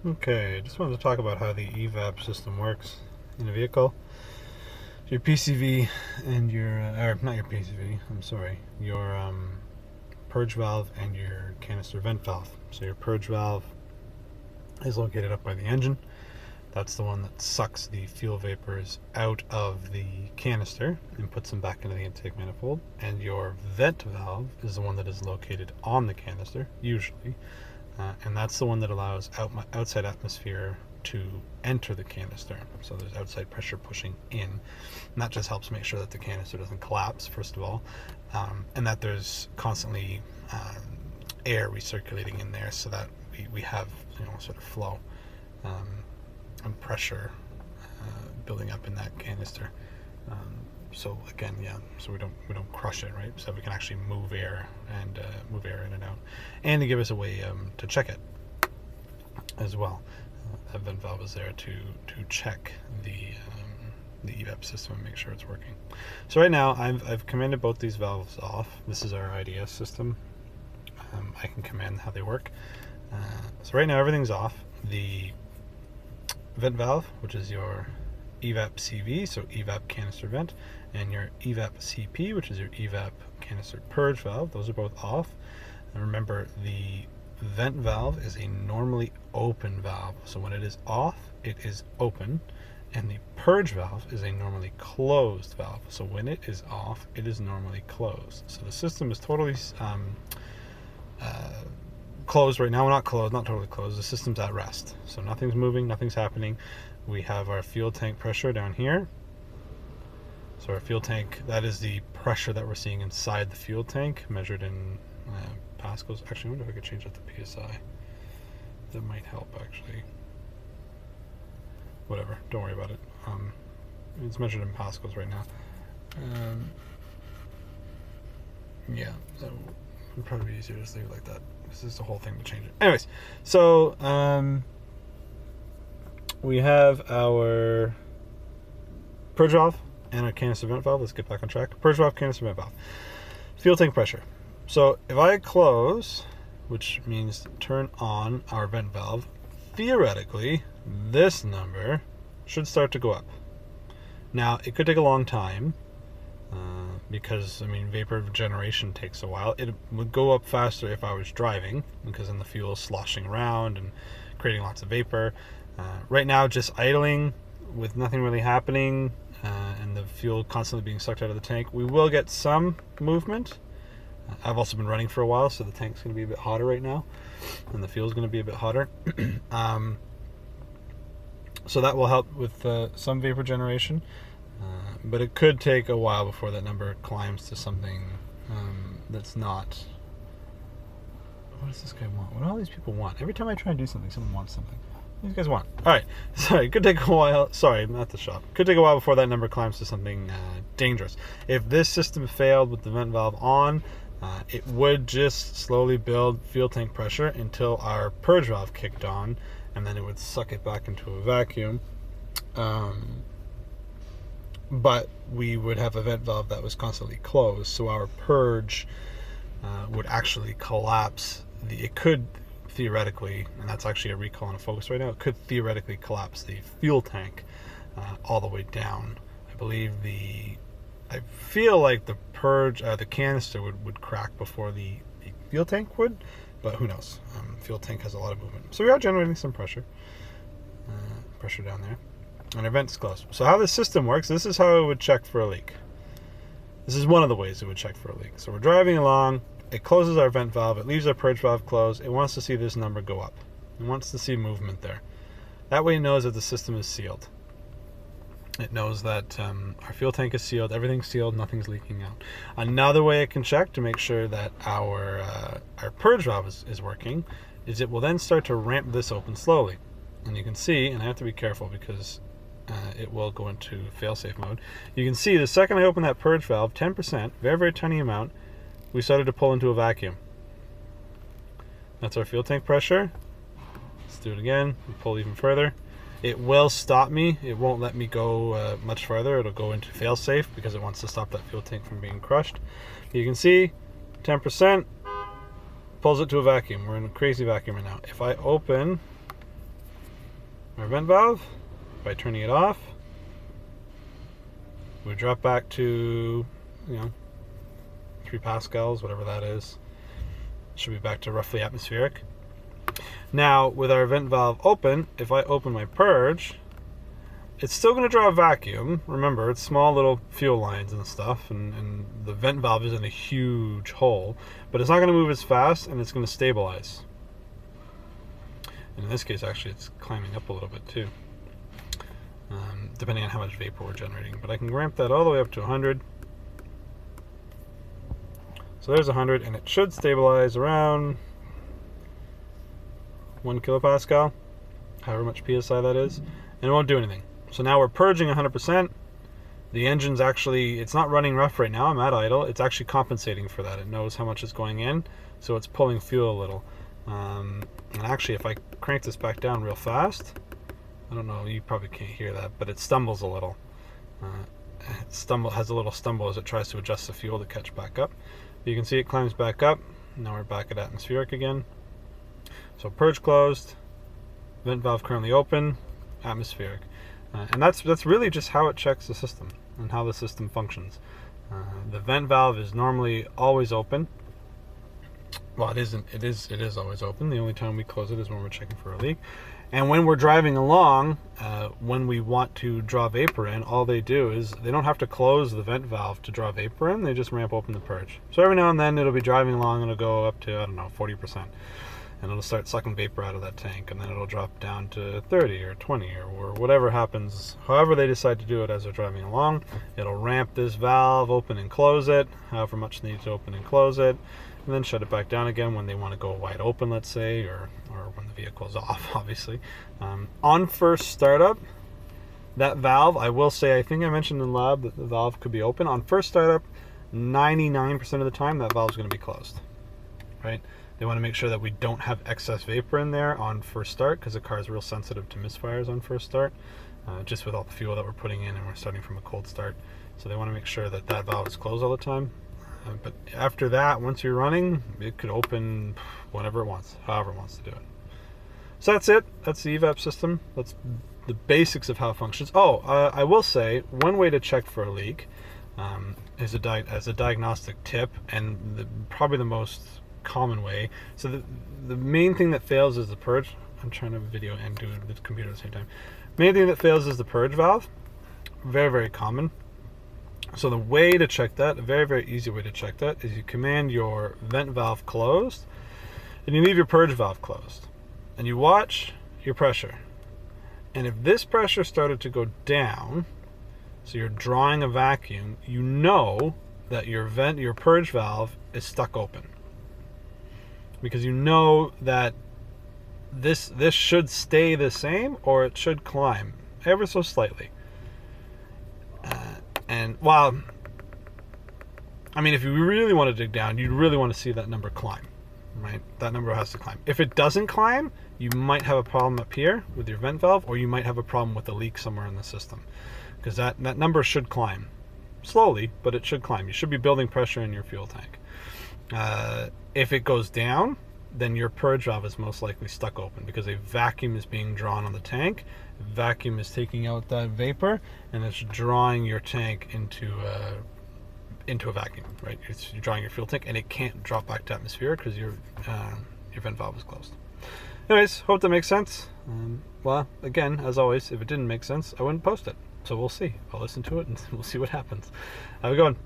Okay, just wanted to talk about how the evap system works in a vehicle. Your PCV and your, or not your PCV, I'm sorry, your purge valve and your canister vent valve. So your purge valve is located up by the engine. That's the one that sucks the fuel vapors out of the canister and puts them back into the intake manifold. And your vent valve is the one that is located on the canister, usually. And that's the one that allows outside atmosphere to enter the canister. So there's outside pressure pushing in. And that just helps make sure that the canister doesn't collapse, first of all, and that there's constantly air recirculating in there so that we have, sort of flow and pressure building up in that canister. So again, so we don't crush it, right? So we can actually move air in and out, and to give us a way to check it as well. That vent valve is there to check the evap system and make sure it's working. So right now I've commanded both these valves off. This is our IDS system. I can command how they work. So right now everything's off. The vent valve, which is your evap CV, so evap canister vent, and your evap CP, which is your evap canister purge valve, those are both off. And remember, the vent valve is a normally open valve, so when it is off, it is open, and the purge valve is a normally closed valve, so when it is off, it is normally closed. So the system is totally closed right now. Well, not closed, not totally closed. The system's at rest, so nothing's moving, nothing's happening. We have our fuel tank pressure down here. So our fuel tank, that is the pressure that we're seeing inside the fuel tank, measured in pascals. Actually, I wonder if I could change that to PSI. That might help, actually. Whatever, don't worry about it. It's measured in pascals right now. Yeah, so it would probably be easier to just leave it like that. This is the whole thing to change it. Anyways, so we have our purge valve and our canister vent valve. Let's get back on track. Purge valve, canister vent valve. Fuel tank pressure. So if I close, which means turn on our vent valve, theoretically, this number should start to go up. Now, it could take a long time because, vapor generation takes a while. It would go up faster if I was driving, because then the fuel is sloshing around and creating lots of vapor. Right now, just idling with nothing really happening and the fuel constantly being sucked out of the tank, we will get some movement. I've also been running for a while, so the tank's going to be a bit hotter right now, and the fuel's going to be a bit hotter. So that will help with some vapor generation, but it could take a while before that number climbs to something that's not... What does this guy want? What do all these people want? Every time I try and do something, someone wants something. These guys want. Alright, sorry, could take a while. Sorry, not the shop. Could take a while before that number climbs to something dangerous. If this system failed with the vent valve on, it would just slowly build fuel tank pressure until our purge valve kicked on, and then it would suck it back into a vacuum. But we would have a vent valve that was constantly closed, so our purge would actually collapse. It could theoretically, and that's actually a recall and a focus right now, it could theoretically collapse the fuel tank all the way down. I feel like the purge, the canister would crack before the fuel tank would, but who knows? Fuel tank has a lot of movement. So we are generating some pressure down there. And our vent's closed. So how the system works, this is how it would check for a leak. This is one of the ways it would check for a leak. So we're driving along, it closes our vent valve, it leaves our purge valve closed, it wants to see this number go up. It wants to see movement there. That way it knows that the system is sealed. It knows that our fuel tank is sealed, everything's sealed, nothing's leaking out. Another way it can check to make sure that our purge valve is working is it will then start to ramp this open slowly. And you can see, and I have to be careful because it will go into fail-safe mode. You can see the second I open that purge valve, 10%, very, very tiny amount, we started to pull into a vacuum. That's our fuel tank pressure. Let's do it again. We pull even further. It will stop me. It won't let me go much further. It'll go into fail-safe because it wants to stop that fuel tank from being crushed. You can see 10% pulls it to a vacuum. We're in a crazy vacuum right now. If I open our vent valve by turning it off. We drop back to, 3 pascals, whatever that is. Should be back to roughly atmospheric. Now, with our vent valve open, if I open my purge, it's still going to draw a vacuum. Remember, it's small little fuel lines and stuff, and the vent valve is in a huge hole, but it's not going to move as fast, and it's going to stabilize. And in this case, actually, it's climbing up a little bit too, depending on how much vapor we're generating. But I can ramp that all the way up to 100. So there's 100, and it should stabilize around 1 kilopascal, however much PSI that is, and it won't do anything. So now we're purging 100%. The engine's actually, it's not running rough right now, I'm at idle. It's actually compensating for that. It knows how much is going in, so it's pulling fuel a little. And actually, if I crank this back down real fast, I don't know, you probably can't hear that, but it stumbles a little. It has a little stumble as it tries to adjust the fuel to catch back up. You can see it climbs back up. Now we're back at atmospheric again. So purge closed, vent valve currently open, atmospheric. And that's really just how it checks the system and how the system functions. The vent valve is normally always open. Well, it isn't. It is always open. The only time we close it is when we're checking for a leak. And when we're driving along, when we want to draw vapor in, all they do is they don't have to close the vent valve to draw vapor in. They just ramp open the purge. So every now and then it'll be driving along and it'll go up to, I don't know, 40%. And it'll start sucking vapor out of that tank, and then it'll drop down to 30 or 20 or whatever happens. However they decide to do it as they're driving along, it'll ramp this valve, open and close it, however much they need to open and close it, and then shut it back down again when they want to go wide open, let's say, or when the vehicle's off, obviously. On first startup, that valve, I will say, I think I mentioned in lab that the valve could be open. On first startup, 99% of the time, that valve's going to be closed, right? They want to make sure that we don't have excess vapor in there on first start, because the car is real sensitive to misfires on first start, just with all the fuel that we're putting in, and we're starting from a cold start. So they want to make sure that that valve is closed all the time. But after that, once you're running, it could open whenever it wants, however it wants to do it. So that's it. That's the evap system. That's the basics of how it functions. Oh, I will say, one way to check for a leak is as a diagnostic tip, and probably the most common way. So the main thing that fails is the purge. I'm trying to video and do the computer at the same time. Main thing that fails is the purge valve. Very, very common. So the way to check that, a very, very easy way to check that, is you command your vent valve closed, and you leave your purge valve closed. And you watch your pressure. And if this pressure started to go down, so you're drawing a vacuum, you know that your purge valve is stuck open. Because you know that this should stay the same, or it should climb ever so slightly. And while, I mean, if you really want to dig down, you'd really want to see that number climb, right? That number has to climb. If it doesn't climb, you might have a problem up here with your vent valve, or you might have a problem with a leak somewhere in the system, because that number should climb slowly, but it should climb. You should be building pressure in your fuel tank. If it goes down, then your purge valve is most likely stuck open, because a vacuum is being drawn on the tank. The vacuum is taking out that vapor, and it's drawing your tank into a vacuum, right? You're drawing your fuel tank, and it can't drop back to atmosphere because your vent valve is closed. Anyways, hope that makes sense. Well, again, as always, if it didn't make sense, I wouldn't post it. So we'll see. I'll listen to it, and we'll see what happens. Have a good one.